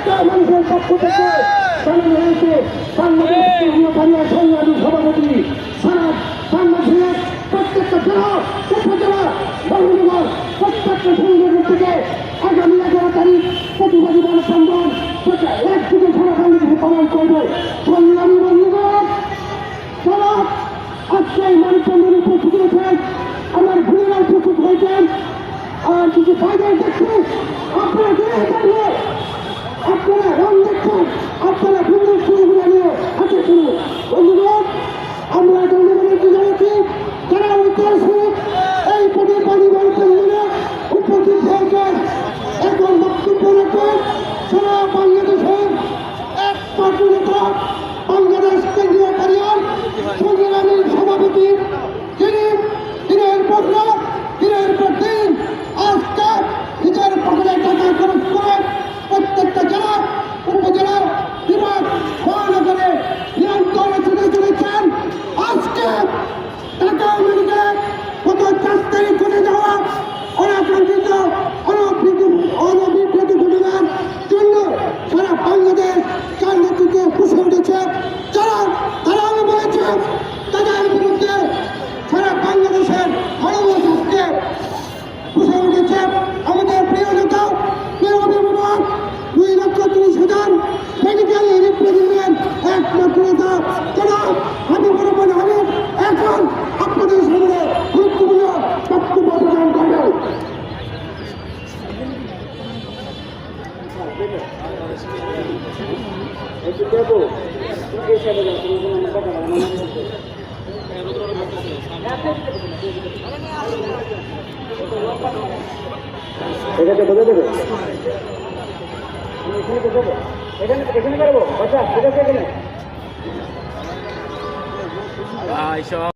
প্রত্যেকটা মানুষের পক্ষ থেকে জানানো হয়েছে বাংলাদেশ সংগ্রামী সভাপতি সারা বাংলাদেশের প্রত্যেকটা জেলা উপজেলা মহানগর প্রত্যেকটা সংগঠন থেকে আগামী 11 তারিখ প্রতিবাদী মানববন্ধন একদিকে সারা বাংলাদেশে পালন করবে। সংগ্রামী বন্ধুগণ, যারা আজকে এই মানববন্ধনে উপস্থিত হয়েছেন, আমার ভূমিরা উপস্থিত হয়েছেন, আর কিছু বাইরে দেখছেন, আপনারা আপনারা রং দেখছেন, আপনারা সুন্দর শুরুগুলো নিয়ে হাতে শুরু। বন্ধুগণ, আমরা জনগণকে জানাচ্ছি যারা ঐতিহাসিক এই প্রতিবাদী মানববন্ধনে উপস্থিত হয়েছেন, এখন বক্তব্য রাখেন সারা বাংলাদেশের একমাত্র নেতা বাংলাদেশ কেন্দ্রীয় পরিবার সংগ্রামী সভাপতি, যিনি দিনের পর রাত দিনের পর দিন আজকে নিজের পকেটে টাকা খরচ করে প্রত্যেকটা জেলা উপজেলা বিভাগ মহানগরে নিয়ন্ত্রণে ছুটে চলেছেন। আজকে ঢাকা মেডিকেলে গত 4 তারিখ ঘটে যাওয়া অনাকাঙ্ক্ষিত অনভিপ্রেত ঘটনার জন্য সারা বাংলাদেশ যার নেতৃত্বে ফুসে উঠেছে, তারা আমি বলেছি তাদের বিরুদ্ধে সারা বাংলাদেশের মানবতা ফুসে উঠেছে। আমাদের প্রিয় নেতা প্রিয় অভিভাবক 2,30,000 মেডিকেল রিপ্রেজেন্টেটিভ একমাত্র নেতা যারা হাবিবুর রহমান হাবিব এখন আপনাদের সামনে গুরুত্বপূর্ণ বক্তব্য প্রদান করবেন। এখানে বোঝা দেবে, এখানে করবো, আচ্ছা ঠিক আছে এখানে।